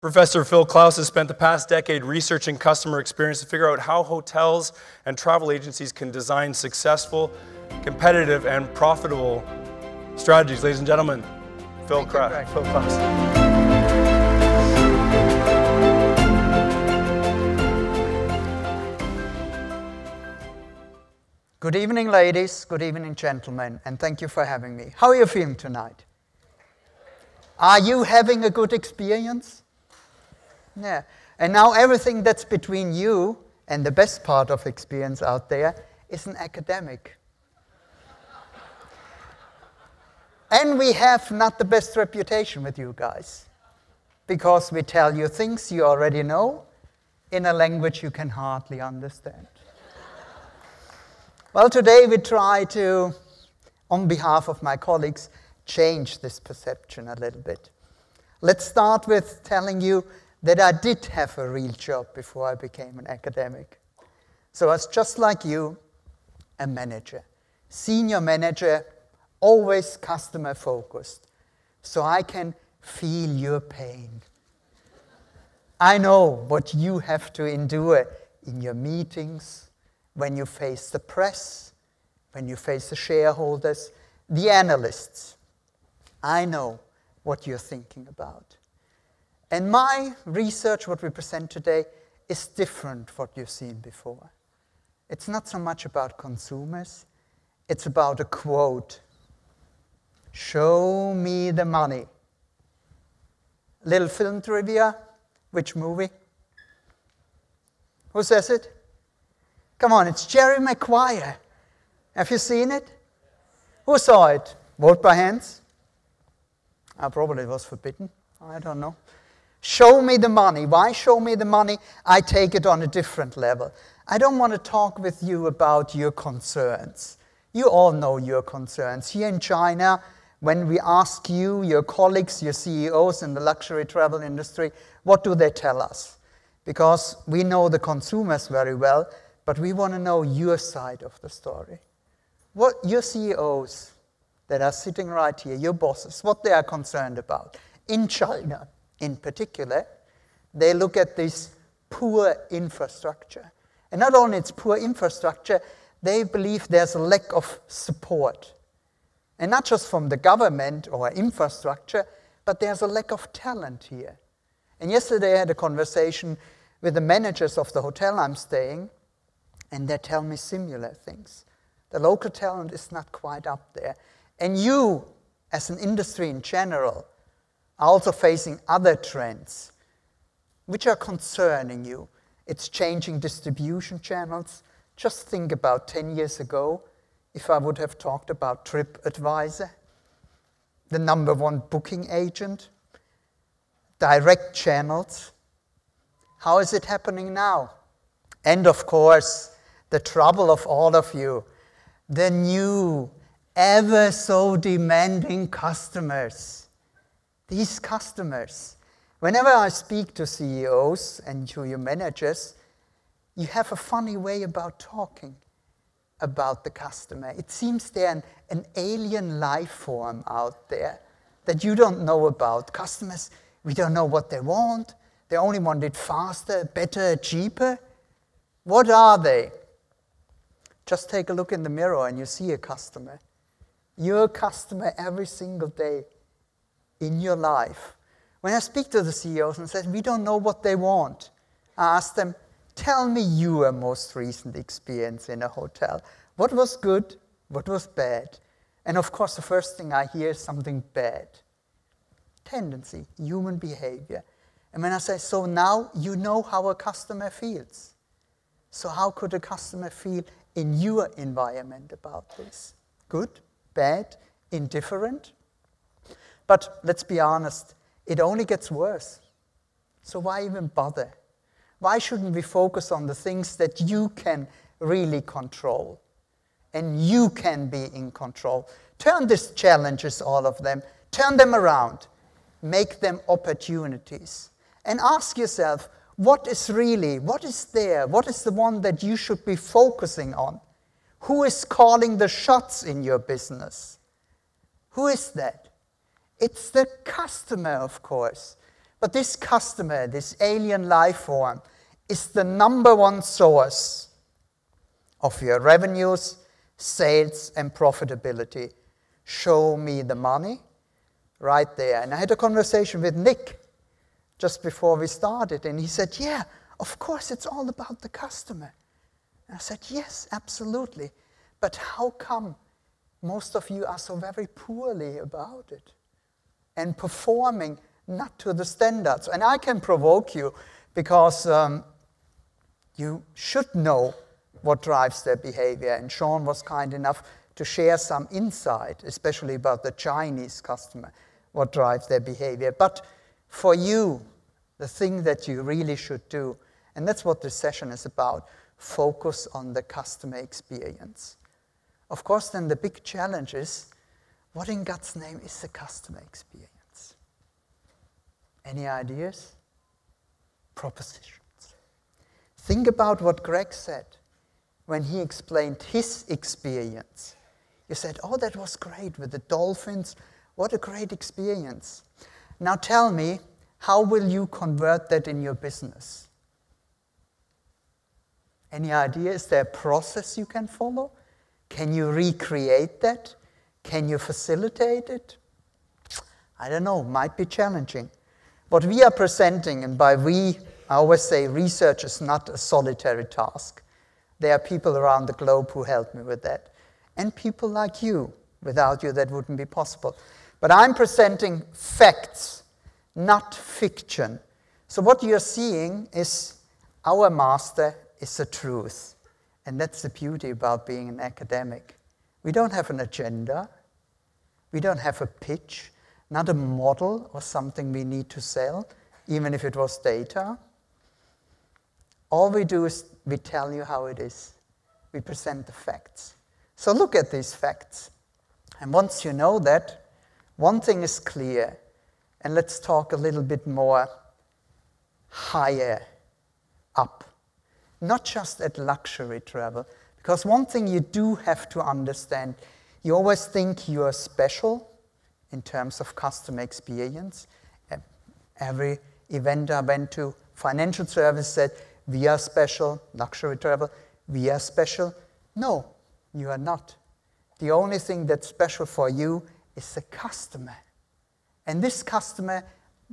Professor Phil Klaus has spent the past decade researching customer experience to figure out how hotels and travel agencies can design successful, competitive, and profitable strategies. Ladies and gentlemen, Phil Klaus. Good evening, ladies. Good evening, gentlemen, and thank you for having me. How are you feeling tonight? Are you having a good experience? Yeah. And now everything that's between you and the best part of experience out there is an academic. And we have not the best reputation with you guys, because we tell you things you already know in a language you can hardly understand. Well, today we try to, on behalf of my colleagues, change this perception a little bit. Let's start with telling you that I did have a real job before I became an academic. So I was just like you, a manager, senior manager, always customer focused, so I can feel your pain. I know what you have to endure in your meetings, when you face the press, when you face the shareholders, the analysts. I know what you're thinking about. And my research, what we present today, is different from what you've seen before. It's not so much about consumers, it's about a quote. Show me the money. Little film trivia. Which movie? Who says it? Come on, it's Jerry Maguire. Have you seen it? Who saw it? Vote by hands. Probably it was forbidden. I don't know. Show me the money. Why show me the money? I take it on a different level. I don't want to talk with you about your concerns. You all know your concerns. Here in China, when we ask you, your colleagues, your CEOs in the luxury travel industry, what do they tell us? Because we know the consumers very well, but we want to know your side of the story. What your CEOs that are sitting right here, your bosses, what they are concerned about. In China, in particular, they look at this poor infrastructure. And not only it's poor infrastructure, they believe there's a lack of support. And not just from the government or infrastructure, but there's a lack of talent here. And yesterday I had a conversation with the managers of the hotel I'm staying, and they tell me similar things. The local talent is not quite up there. And you, as an industry in general, are also facing other trends which are concerning you. It's changing distribution channels. Just think about 10 years ago, if I would have talked about TripAdvisor, the #1 booking agent, direct channels. How is it happening now? And of course, the trouble of all of you, the new, ever so demanding customers. These customers, whenever I speak to CEOs and to your managers, you have a funny way about talking about the customer. It seems they're an alien life form out there that you don't know about. Customers, we don't know what they want. They only want it faster, better, cheaper. What are they? Just take a look in the mirror and you see a customer. You're a customer every single day in your life. When I speak to the CEOs and say, we don't know what they want, I ask them, tell me your most recent experience in a hotel. What was good? What was bad? And of course, the first thing I hear is something bad. Tendency, human behavior. And when I say, so now you know how a customer feels. So how could a customer feel in your environment about this? Good, bad, indifferent? But let's be honest, it only gets worse. So why even bother? Why shouldn't we focus on the things that you can really control? And you can be in control. Turn these challenges, all of them, turn them around. Make them opportunities. And ask yourself, what is there? What is the one that you should be focusing on? Who is calling the shots in your business? Who is that? It's the customer, of course. But this customer, this alien life form, is the #1 source of your revenues, sales, and profitability. Show me the money right there. And I had a conversation with Nick just before we started, and he said, yeah, of course, it's all about the customer. And I said, yes, absolutely. But how come most of you are so very poorly about it and performing not to the standards? And I can provoke you because you should know what drives their behavior. And Sean was kind enough to share some insight, especially about the Chinese customer, what drives their behavior. But for you, the thing that you really should do, and that's what this session is about, focus on the customer experience. Of course, then the big challenge is, what in God's name is the customer experience? Any ideas? Propositions. Think about what Greg said when he explained his experience. You said, oh, that was great with the dolphins. What a great experience. Now tell me, how will you convert that in your business? Any idea? Is there a process you can follow? Can you recreate that? Can you facilitate it? I don't know, might be challenging. What we are presenting, and by we, I always say research is not a solitary task. There are people around the globe who help me with that. And people like you. Without you, that wouldn't be possible. But I'm presenting facts, not fiction. So what you're seeing is our master is the truth. And that's the beauty about being an academic. We don't have an agenda. We don't have a pitch, not a model or something we need to sell, even if it was data. All we do is we tell you how it is. We present the facts. So look at these facts. And once you know that, one thing is clear. And let's talk a little bit more higher up. Not just at luxury travel. Because one thing you do have to understand, you always think you are special in terms of customer experience. Every event I went to, financial service said, we are special, luxury travel, we are special. No, you are not. The only thing that's special for you is the customer. And this customer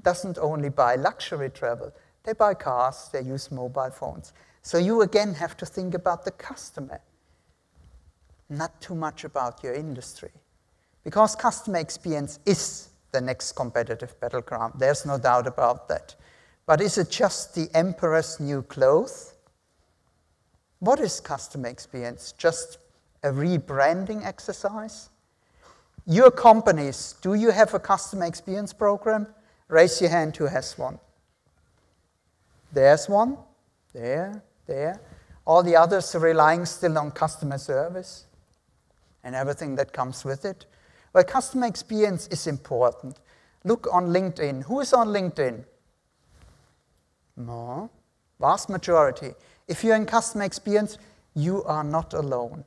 doesn't only buy luxury travel. They buy cars, they use mobile phones. So you again have to think about the customer, not too much about your industry. Because customer experience is the next competitive battleground. There's no doubt about that. But is it just the emperor's new clothes? What is customer experience? Just a rebranding exercise? Your companies, do you have a customer experience program? Raise your hand who has one. There's one. There. All the others are relying still on customer service and everything that comes with it. Well, customer experience is important. Look on LinkedIn. Who is on LinkedIn? No, vast majority. If you're in customer experience, you are not alone.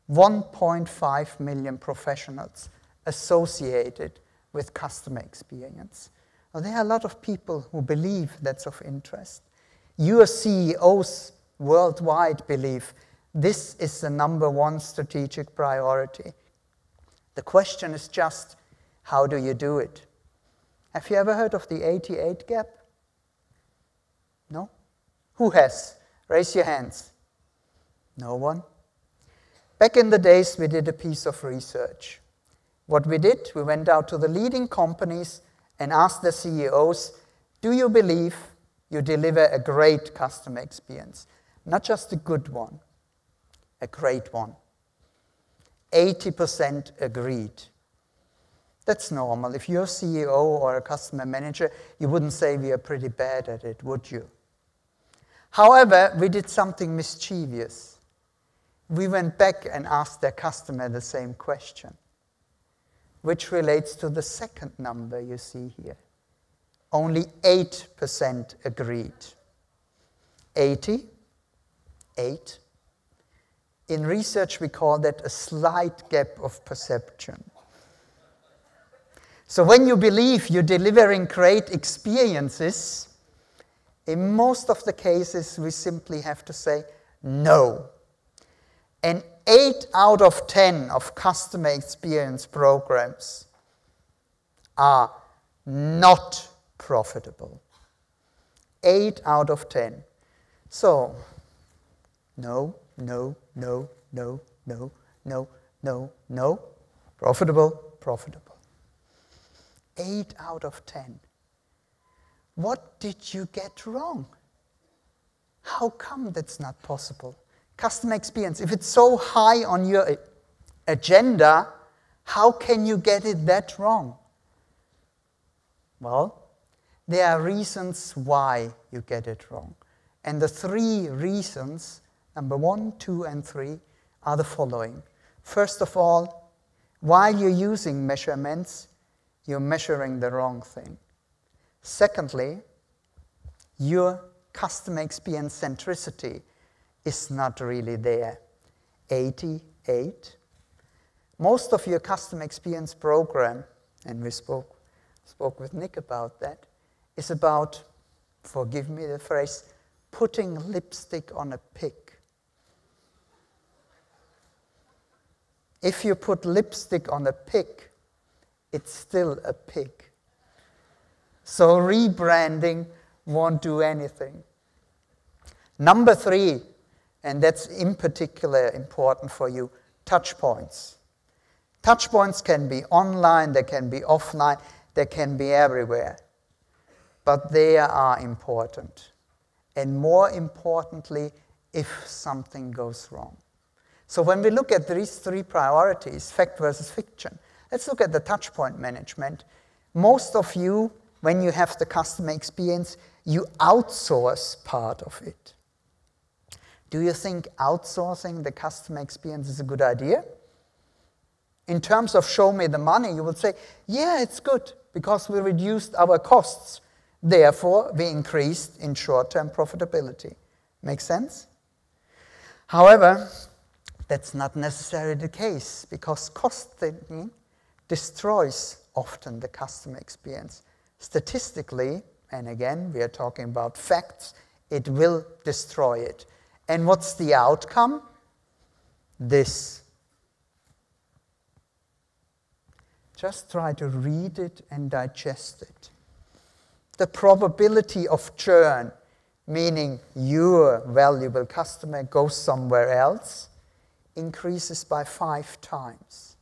1.5 million professionals associated with customer experience. Now, there are a lot of people who believe that's of interest. Your CEOs worldwide believe this is the #1 strategic priority. The question is just, how do you do it? Have you ever heard of the 88 gap? No? Who has? Raise your hands. No one? Back in the days, we did a piece of research. What we did, we went out to the leading companies and asked the CEOs, do you believe you deliver a great customer experience? Not just a good one, a great one. 80% agreed. That's normal. If you're a CEO or a customer manager, you wouldn't say we are pretty bad at it, would you? However, we did something mischievous. We went back and asked their customer the same question, which relates to the second number you see here. Only 8% agreed. 80, 8. In research, we call that a slight gap of perception. So when you believe you're delivering great experiences, in most of the cases we simply have to say no. And 8 out of 10 of customer experience programs are not profitable. 8 out of 10. So, no, no, no, no, no, no, no, no. Profitable, profitable. 8 out of 10. What did you get wrong? How come that's not possible? Customer experience, if it's so high on your agenda, how can you get it that wrong? Well, there are reasons why you get it wrong. And the 3 reasons, number 1, 2, and 3, are the following. First of all, while you're using measurements, you're measuring the wrong thing. Secondly, your customer experience centricity is not really there. 88. Most of your customer experience program, and we spoke with Nick about that, is about, forgive me the phrase, putting lipstick on a pig. If you put lipstick on a pig, it's still a pig. So rebranding won't do anything. Number 3, and that's in particular important for you, touch points. Touch points can be online, they can be offline, they can be everywhere. But they are important. And more importantly, if something goes wrong. So when we look at these 3 priorities, fact versus fiction, let's look at the touch point management. Most of you, when you have the customer experience, you outsource part of it. Do you think outsourcing the customer experience is a good idea? In terms of show me the money, you will say, yeah, it's good, because we reduced our costs. Therefore, we increased in short-term profitability. Make sense? However, that's not necessarily the case, because cost thinking destroys often the customer experience. Statistically, and again, we are talking about facts, it will destroy it. And what's the outcome? This. Just try to read it and digest it. The probability of churn, meaning your valuable customer goes somewhere else, increases by 5 times.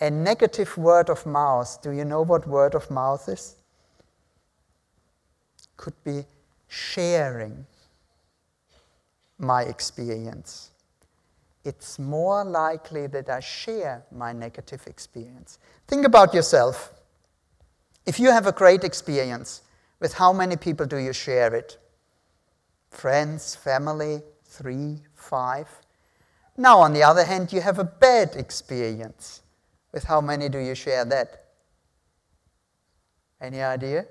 And negative word of mouth, do you know what word of mouth is? Could be sharing my experience. It's more likely that I share my negative experience. Think about yourself. If you have a great experience, with how many people do you share it? Friends, family, 3, 5. Now, on the other hand, you have a bad experience. With how many do you share that? Any idea?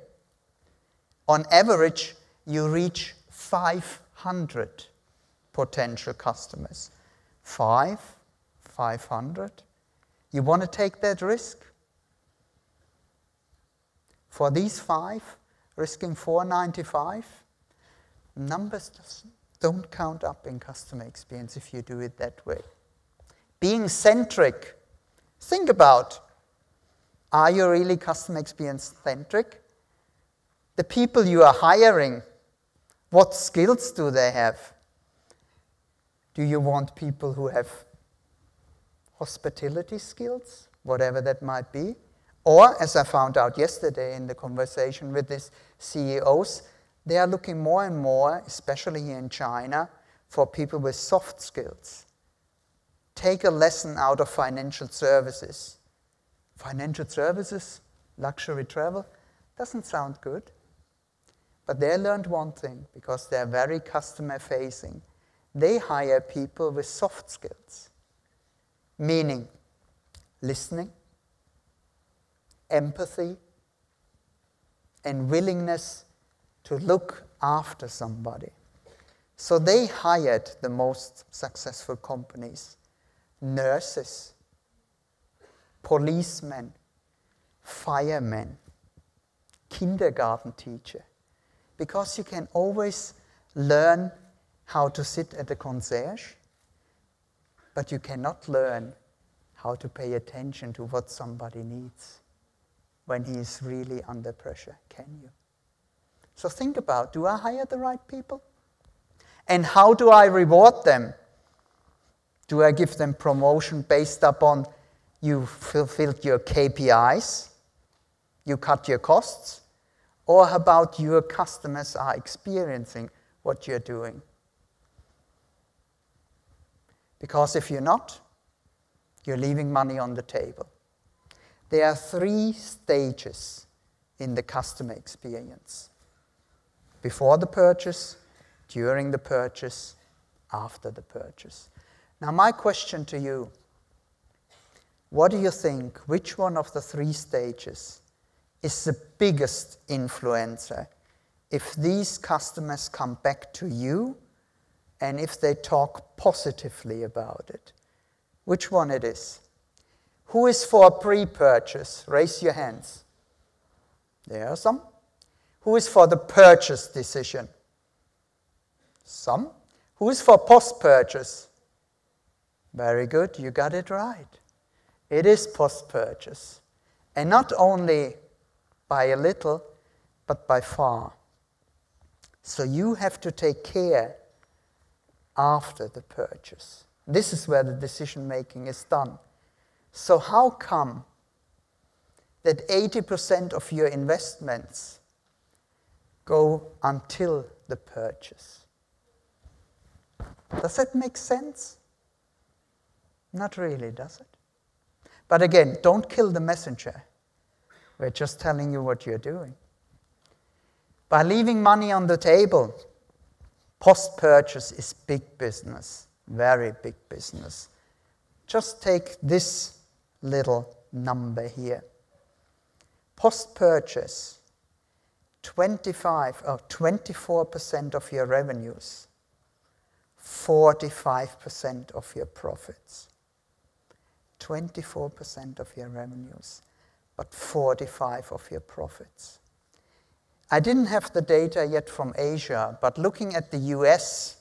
On average, you reach 500 potential customers. 500. You want to take that risk? For these 5, risking 495, numbers don't count up in customer experience if you do it that way. Being centric. Think about, are you really customer experience centric? The people you are hiring, what skills do they have? Do you want people who have hospitality skills, whatever that might be? Or, as I found out yesterday in the conversation with these CEOs, they are looking more and more, especially here in China, for people with soft skills. Take a lesson out of financial services. Financial services, luxury travel, doesn't sound good. But they learned one thing, because they're very customer-facing. They hire people with soft skills, meaning listening, empathy, and willingness to look after somebody. So they hired the most successful companies, nurses, policemen, fireman, kindergarten teacher, because you can always learn how to sit at the concierge, but you cannot learn how to pay attention to what somebody needs when he is really under pressure, can you? So think about, do I hire the right people? And how do I reward them? Do I give them promotion based upon you fulfilled your KPIs, you cut your costs, or how about your customers are experiencing what you're doing? Because if you're not, you're leaving money on the table. There are 3 stages in the customer experience: before the purchase, during the purchase, after the purchase. Now my question to you, what do you think, which one of the 3 stages is the biggest influencer if these customers come back to you and if they talk positively about it? Which one it is? Who is for pre-purchase? Raise your hands. There are some. Who is for the purchase decision? Some. Who is for post-purchase? Very good, you got it right. It is post-purchase. And not only by a little, but by far. So you have to take care after the purchase. This is where the decision-making is done. So how come that 80% of your investments go until the purchase? Does that make sense? Not really, does it? But again, don't kill the messenger. We're just telling you what you're doing. By leaving money on the table, post-purchase is big business, very big business. Just take this little number here. Post-purchase, 24% of your revenues, 45% of your profits. 24% of your revenues, but 45% of your profits. I didn't have the data yet from Asia, but looking at the US,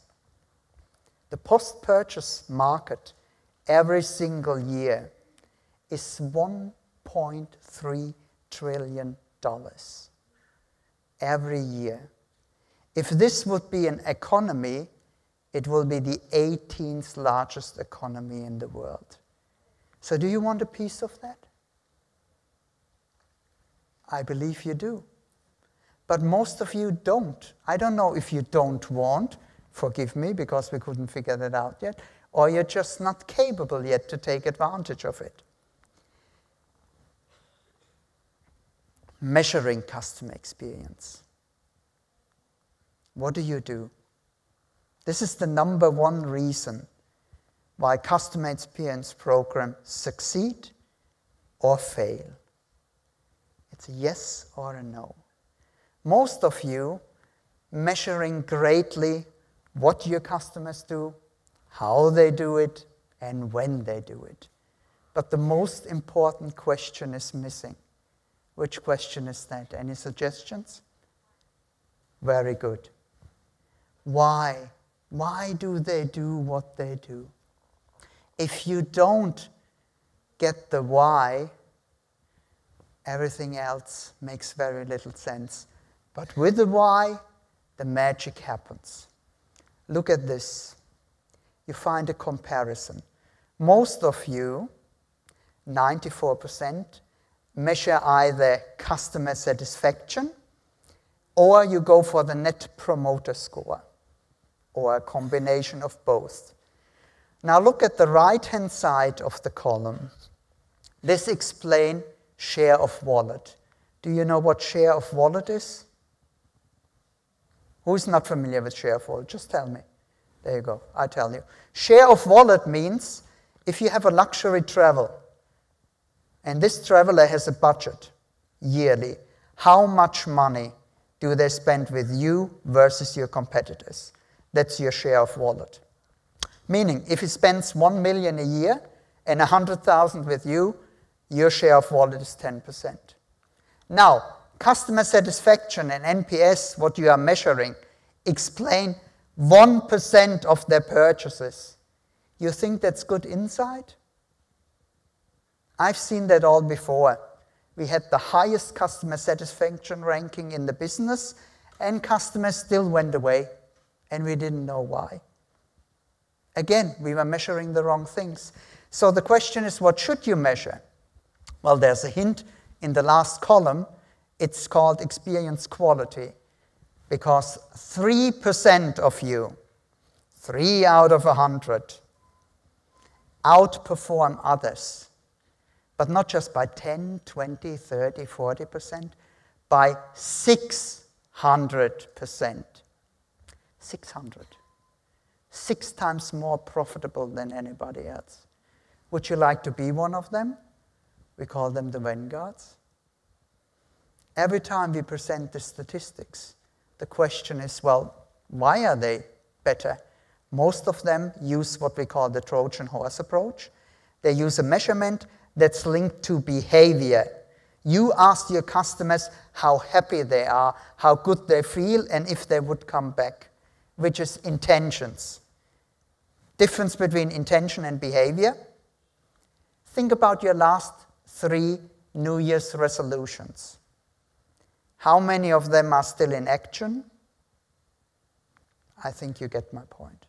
the post-purchase market every single year is $1.3 trillion every year. If this would be an economy, it will be the 18th largest economy in the world. So do you want a piece of that? I believe you do. But most of you don't. I don't know if you don't want, forgive me, because we couldn't figure that out yet, or you're just not capable yet to take advantage of it. Measuring customer experience. What do? This is the number 1 reason why customer experience programs succeed or fail. It's a yes or a no. Most of you measuring greatly what your customers do, how they do it, and when they do it. But the most important question is missing. Which question is that? Any suggestions? Very good. Why? Why do they do what they do? If you don't get the why, everything else makes very little sense. But with the why, the magic happens. Look at this. You find a comparison. Most of you, 94%, measure either customer satisfaction or you go for the Net Promoter Score, or a combination of both. Now look at the right-hand side of the column. This explains share of wallet. Do you know what share of wallet is? Who's not familiar with share of wallet? Just tell me. There you go, I tell you. Share of wallet means if you have a luxury travel, and this traveler has a budget yearly, how much money do they spend with you versus your competitors? That's your share of wallet. Meaning, if he spends 1 million a year and 100,000 with you, your share of wallet is 10%. Now, customer satisfaction and NPS, what you are measuring, explain 1% of their purchases. You think that's good insight? I've seen that all before. We had the highest customer satisfaction ranking in the business, and customers still went away, and we didn't know why. Again, we were measuring the wrong things. So the question is, what should you measure? Well, there's a hint in the last column. It's called experience quality, because 3% of you, 3 out of 100, outperform others, but not just by 10, 20, 30, 40%, by 600%. 600. 6 times more profitable than anybody else. Would you like to be one of them? We call them the Vanguards. Every time we present the statistics, the question is, well, why are they better? Most of them use what we call the Trojan horse approach. They use a measurement that's linked to behavior. You ask your customers how happy they are, how good they feel, and if they would come back, which is intentions. Difference between intention and behavior. Think about your last 3 New Year's resolutions. How many of them are still in action? I think you get my point.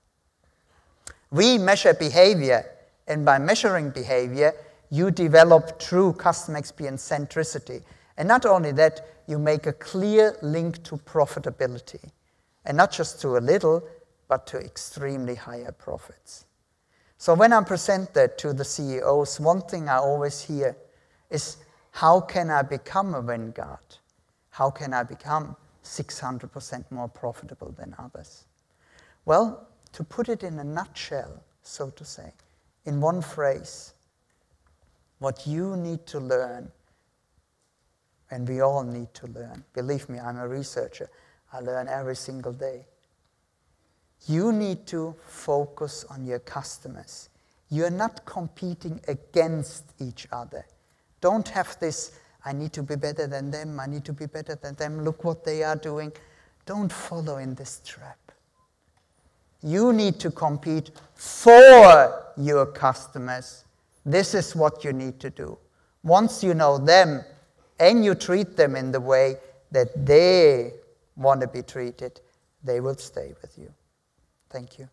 We measure behavior, and by measuring behavior, you develop true customer experience centricity. And not only that, you make a clear link to profitability. And not just to a little, but to extremely higher profits. So when I present that to the CEOs, one thing I always hear is, how can I become a Vanguard? How can I become 600% more profitable than others? Well, to put it in a nutshell, so to say, in one phrase, what you need to learn, and we all need to learn, believe me, I'm a researcher, I learn every single day. You need to focus on your customers. You're not competing against each other. Don't have this, I need to be better than them, I need to be better than them, look what they are doing. Don't follow in this trap. You need to compete for your customers. This is what you need to do. Once you know them and you treat them in the way that they want to be treated, they will stay with you. Thank you.